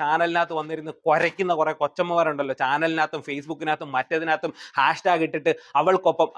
ചാനലിനകത്ത് വന്നിരുന്ന് കുരയ്ക്കുന്ന കുറെ കൊച്ചമ്മമാരുണ്ടല്ലോ, ചാനലിനകത്തും ഫേസ്ബുക്കിനകത്തും മറ്റേതിനകത്തും ഹാഷ്ടാഗ് ഇട്ടിട്ട്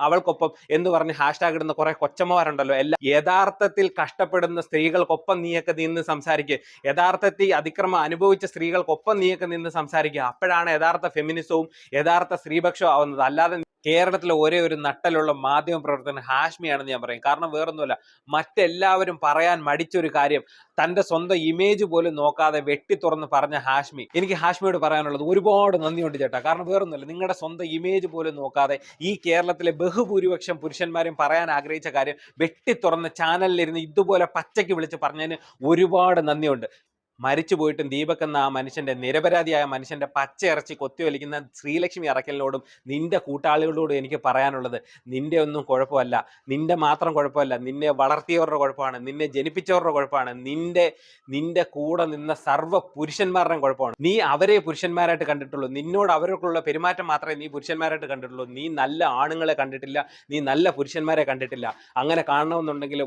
അവൾക്കൊപ്പം എന്ന് പറഞ്ഞ് ഹാഷ്ടാഗ് ഇടുന്ന കുറെ കൊച്ചമ്മമാരുണ്ടല്ലോ. യഥാർത്ഥത്തിൽ കഷ്ടപ്പെടുന്ന സ്ത്രീകൾക്കൊപ്പം നീയൊക്കെ നിന്ന് സംസാരിക്കുക, യഥാർത്ഥത്തിൽ അതിക്രമം അനുഭവിച്ച സ്ത്രീകൾക്കൊപ്പം നീയൊക്കെ നിന്ന് സംസാരിക്കുക. അപ്പോഴാണ് യഥാർത്ഥ ഫെമിനിസവും യഥാർത്ഥ സ്ത്രീപക്ഷവും ആവുന്നത്. അല്ലാതെ കേരളത്തിലെ ഒരേ ഒരു നട്ടലുള്ള മാധ്യമ പ്രവർത്തകൻ ഹാഷ്മിയാണെന്ന് ഞാൻ പറയും. കാരണം വേറൊന്നുമല്ല, മറ്റെല്ലാവരും പറയാൻ മടിച്ചൊരു കാര്യം തന്റെ സ്വന്തം ഇമേജ് പോലും നോക്കാതെ വെട്ടി തുറന്ന് പറഞ്ഞ ഹാഷ്മി. എനിക്ക് ഹാഷ്മിയോട് പറയാനുള്ളത് ഒരുപാട് നന്ദിയുണ്ട് ചേട്ടാ. കാരണം വേറൊന്നുമല്ല, നിങ്ങളുടെ സ്വന്തം ഇമേജ് പോലും നോക്കാതെ ഈ കേരളത്തിലെ ബഹുഭൂരിപക്ഷം പുരുഷന്മാരും പറയാൻ ആഗ്രഹിച്ച കാര്യം വെട്ടി തുറന്ന് ചാനലിലിരുന്ന് ഇതുപോലെ പച്ചയ്ക്ക് വിളിച്ച് പറഞ്ഞതിന് ഒരുപാട് നന്ദിയുണ്ട്. മരിച്ചു പോയിട്ടും ദീപക് എന്ന ആ മനുഷ്യന്റെ, നിരപരാധിയായ മനുഷ്യന്റെ പച്ചയിറച്ചി കൊത്തിവലിക്കുന്ന ശ്രീലക്ഷ്മി അറക്കലിനോടും നിന്റെ കൂട്ടാളികളോടും എനിക്ക് പറയാനുള്ളത്, നിന്റെ ഒന്നും കുഴപ്പമല്ല, നിന്റെ മാത്രം കുഴപ്പമല്ല, നിന്നെ വളർത്തിയവരുടെ കുഴപ്പമാണ്, നിന്നെ ജനിപ്പിച്ചവരുടെ കുഴപ്പമാണ്, നിന്റെ കൂടെ നിന്ന സർവ്വ പുരുഷന്മാരുടെയും കുഴപ്പമാണ്. നീ അവരെ പുരുഷന്മാരായിട്ട് കണ്ടിട്ടുള്ളൂ, നിന്നോട് അവർക്കുള്ള പെരുമാറ്റം മാത്രമേ നീ പുരുഷന്മാരായിട്ട് കണ്ടിട്ടുള്ളൂ. നീ നല്ല ആണുങ്ങളെ കണ്ടിട്ടില്ല, നീ നല്ല പുരുഷന്മാരെ കണ്ടിട്ടില്ല. അങ്ങനെ കാണണമെന്നുണ്ടെങ്കിൽ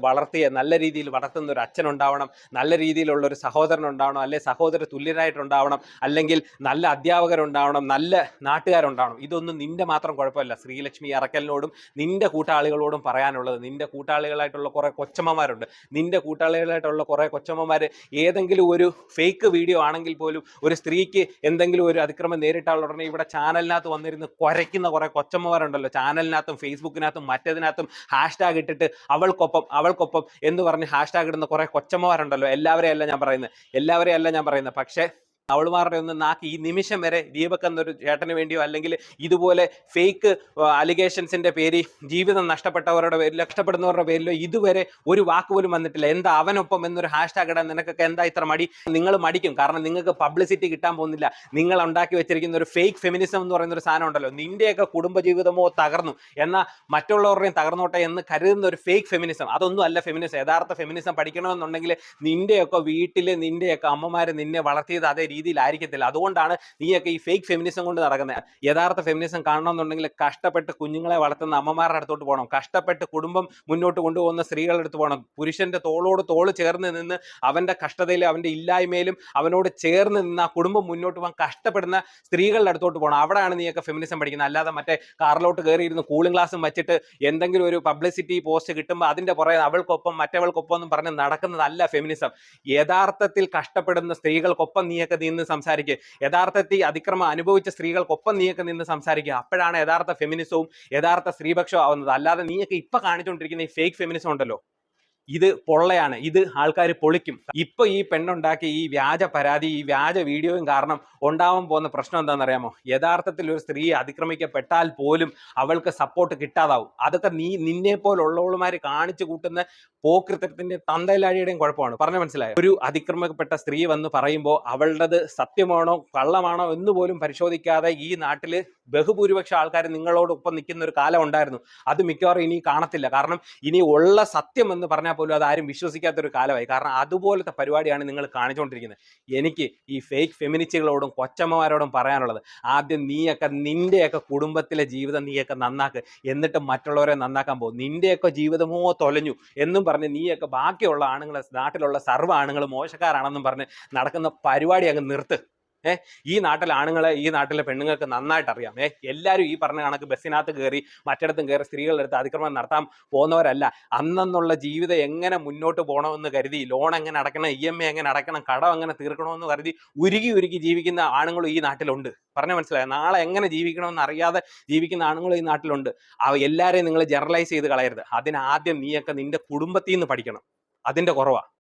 നല്ല രീതിയിൽ വളർത്തുന്ന ഒരു അച്ഛനുണ്ടാവണം, നല്ല രീതിയിലുള്ള ഒരു സഹോദരൻ ഉണ്ടാവണം, അല്ലെ സഹോദര തുല്യരായിട്ടുണ്ടാവണം, അല്ലെങ്കിൽ നല്ല അധ്യാപകരുണ്ടാവണം, നല്ല നാട്ടുകാരുണ്ടാവണം. ഇതൊന്നും നിന്റെ മാത്രം കുഴപ്പമല്ല. ശ്രീലക്ഷ്മി അറക്കലിനോടും നിന്റെ കൂട്ടാളികളോടും പറയാനുള്ളത്, നിന്റെ കൂട്ടാളികളായിട്ടുള്ള കുറെ കൊച്ചമ്മമാരുണ്ട്, നിന്റെ കൂട്ടാളികളായിട്ടുള്ള കുറെ കൊച്ചമ്മമാർ ഏതെങ്കിലും ഒരു ഫേക്ക് വീഡിയോ ആണെങ്കിൽ പോലും ഒരു സ്ത്രീക്ക് എന്തെങ്കിലും ഒരു അതിക്രമം നേരിട്ടാൽ ഉടനെ ഇവിടെ ചാനലിനകത്ത് വന്നിരുന്ന് കുരയ്ക്കുന്ന കുറെ കൊച്ചമ്മമാരുണ്ടല്ലോ, ചാനലിനകത്തും ഫേസ്ബുക്കിനകത്തും മറ്റേതിനകത്തും ഹാഷ്ടാഗ് ഇട്ടിട്ട് അവൾക്കൊപ്പം എന്ന് പറഞ്ഞ് ഹാഷ്ടാഗ് ഇടുന്ന കുറെ കൊച്ചമ്മമാരുണ്ടല്ലോ. എല്ലാവരെയും അല്ല ഞാൻ പറയുന്നത്, പക്ഷേ അവളുമാരുടെ ഒന്ന് നാക്ക് ഈ നിമിഷം വരെ ദീപക് എന്നൊരു ചേട്ടന് വേണ്ടിയോ അല്ലെങ്കിൽ ഇതുപോലെ ഫേക്ക് അലിഗേഷൻസിന്റെ പേരിൽ ജീവിതം നഷ്ടപ്പെടുന്നവരുടെ പേരിലോ ഇതുവരെ ഒരു വാക്ക് പോലും വന്നിട്ടില്ല. എന്താ അവനൊപ്പം എന്നൊരു ഹാഷ്ടാഗ് ഇടാൻ നിനക്കൊക്കെ എന്താ ഇത്ര മടി? നിങ്ങൾ മടിക്കും, കാരണം നിങ്ങൾക്ക് പബ്ലിസിറ്റി കിട്ടാൻ പോകുന്നില്ല. നിങ്ങൾ ഉണ്ടാക്കി വെച്ചിരിക്കുന്ന ഒരു ഫേക്ക് ഫെമിനിസം എന്ന് പറയുന്ന ഒരു സാധനം ഉണ്ടല്ലോ, നിന്റെയൊക്കെ കുടുംബജീവിതമോ തകർന്നു എന്നാൽ മറ്റുള്ളവരുടെയും തകർന്നോട്ടെ എന്ന് കരുതുന്ന ഒരു ഫേക്ക് ഫെമിനിസം, അതൊന്നും അല്ല ഫെമിനിസം. യഥാർത്ഥ ഫെമിനിസം പഠിക്കണമെന്നുണ്ടെങ്കിൽ നിന്റെയൊക്കെ വീട്ടിൽ നിന്റെയൊക്കെ അമ്മമാർ നിന്നെ വളർത്തിയത് അതേ രീതിയിലായിരിക്കത്തില്ല. അതുകൊണ്ടാണ് നീയൊക്കെ ഈ ഫേക്ക് ഫെമിനിസം കൊണ്ട് നടക്കുന്നത്. യഥാർത്ഥ ഫെമിനിസം കാണണമെന്നുണ്ടെങ്കിൽ കഷ്ടപ്പെട്ട് കുഞ്ഞുങ്ങളെ വളർത്തുന്ന അമ്മമാരുടെ അടുത്തോട്ട് പോകണം, കഷ്ടപ്പെട്ട് കുടുംബം മുന്നോട്ട് കൊണ്ടുപോകുന്ന സ്ത്രീകളുടെ അടുത്ത് പോകണം, പുരുഷന്റെ തോളോട് തോള് ചേർന്ന് നിന്ന് അവന്റെ കഷ്ടതയിലും അവന്റെ ഇല്ലായ്മയിലും അവനോട് ചേർന്ന് നിന്ന് ആ കുടുംബം മുന്നോട്ട് പോകാൻ കഷ്ടപ്പെടുന്ന സ്ത്രീകളുടെ അടുത്തോട്ട് പോകണം. അവിടെയാണ് നീയൊക്കെ ഫെമിനിസം പഠിക്കുന്നത്. അല്ലാതെ മറ്റേ കാറിലോട്ട് കയറിയിരുന്ന് കൂളിംഗ് ഗ്ലാസും വെച്ചിട്ട് എന്തെങ്കിലും ഒരു പബ്ലിസിറ്റി പോസ്റ്റ് കിട്ടുമ്പോൾ അതിന്റെ പുറകെ അവൾക്കൊപ്പം മറ്റവൾക്കൊപ്പം എന്ന് പറഞ്ഞ് നടക്കുന്നതല്ല ഫെമിനിസം. യഥാർത്ഥത്തിൽ കഷ്ടപ്പെടുന്ന സ്ത്രീകൾക്കൊപ്പം നീയൊക്കെ നിന്ന് സംസാരിക്കുക, യഥാർത്ഥത്തിൽ അതിക്രമം അനുഭവിച്ച സ്ത്രീകൾക്കൊപ്പം നീയൊക്കെ നിന്ന് സംസാരിക്കുക. അപ്പോഴാണ് യഥാർത്ഥ ഫെമിനിസവും യഥാർത്ഥ സ്ത്രീപക്ഷവും ആവുന്നത്. അല്ലാതെ നീയൊക്കെ ഇപ്പൊ കാണിച്ചുകൊണ്ടിരിക്കുന്ന ഈ ഫേക്ക് ഫെമിനിസം ഉണ്ടല്ലോ, ഇത് പൊള്ളയാണ്, ഇത് ആൾക്കാർ പൊളിക്കും. ഇപ്പൊ ഈ പെണ്ണുണ്ടാക്കിയ ഈ വ്യാജ പരാതി, ഈ വ്യാജ വീഡിയോയും കാരണം ഉണ്ടാവാൻ പോകുന്ന പ്രശ്നം എന്താണെന്നറിയാമോ? യഥാർത്ഥത്തിൽ ഒരു സ്ത്രീ അതിക്രമിക്കപ്പെട്ടാൽ പോലും അവൾക്ക് സപ്പോർട്ട് കിട്ടാതാവും. അതൊക്കെ നിന്നെ പോലുള്ളവളുമാര് കാണിച്ചു കൂട്ടുന്ന പോക്കൃത്തത്തിന്റെ തന്തയിലാഴിയുടെയും കുഴപ്പമാണ്. പറഞ്ഞ മനസ്സിലായോ? ഒരു അതിക്രമിക്കപ്പെട്ട സ്ത്രീ വന്ന് പറയുമ്പോൾ അവളുടേത് സത്യമാണോ കള്ളമാണോ എന്ന് പോലും പരിശോധിക്കാതെ ഈ നാട്ടില് ബഹുഭൂരിപക്ഷം ആൾക്കാർ നിങ്ങളോടൊപ്പം നിൽക്കുന്ന ഒരു കാലം ഉണ്ടായിരുന്നു. അത് മിക്കവാറും ഇനി കാണത്തില്ല. കാരണം ഇനി ഉള്ള സത്യം എന്ന് പറഞ്ഞാൽ പോലും അത് ആരും വിശ്വസിക്കാത്തൊരു കാലമായി. കാരണം അതുപോലത്തെ പരിപാടിയാണ് നിങ്ങൾ കാണിച്ചുകൊണ്ടിരിക്കുന്നത്. എനിക്ക് ഈ ഫേക്ക് ഫെമിനിസ്റ്റുകളോടും കൊച്ചമ്മമാരോടും പറയാനുള്ളത്, ആദ്യം നിന്റെയൊക്കെ കുടുംബത്തിലെ ജീവിതം നീയൊക്കെ നന്നാക്ക്, എന്നിട്ട് മറ്റുള്ളവരെ നന്നാക്കാൻ പോകും. നിന്റെയൊക്കെ ജീവിതമോ തൊലഞ്ഞു എന്നും പറഞ്ഞ് നീയൊക്കെ ബാക്കിയുള്ള ആണുങ്ങളെ, നാട്ടിലുള്ള സർവ്വ ആണുങ്ങൾ മോശക്കാരാണെന്നും പറഞ്ഞ് നടക്കുന്ന പരിപാടി അങ്ങ് നിർത്ത്. ഈ നാട്ടിലെ ആണുങ്ങളെ, ഈ നാട്ടിലെ പെണ്ണുങ്ങൾക്ക് നന്നായിട്ട് അറിയാം. എല്ലാവരും ഈ പറഞ്ഞ കണക്ക് ബസ്സിനകത്ത് കയറി മറ്റിടത്തും കയറി സ്ത്രീകളുടെ അടുത്ത് അതിക്രമം നടത്താൻ പോകുന്നവരല്ല. അന്നുള്ള ജീവിതം എങ്ങനെ മുന്നോട്ട് പോകണമെന്ന് കരുതി, ലോൺ എങ്ങനെ അടയ്ക്കണം, EMI എങ്ങനെ അടയ്ക്കണം, കടം എങ്ങനെ തീർക്കണമെന്ന് കരുതി ഉരുകി ജീവിക്കുന്ന ആണുങ്ങളും ഈ നാട്ടിലുണ്ട്. പറഞ്ഞ മനസ്സിലായോ? നാളെ എങ്ങനെ ജീവിക്കണമെന്ന് അറിയാതെ ജീവിക്കുന്ന ആണുങ്ങളും ഈ നാട്ടിലുണ്ട്. എല്ലാവരെയും നിങ്ങൾ ജനറലൈസ് ചെയ്ത് കളയരുത്. അതിനാദ്യം നീയൊക്കെ നിന്റെ കുടുംബത്തിൽ നിന്ന് പഠിക്കണം. അതിന്റെ കുറവാ.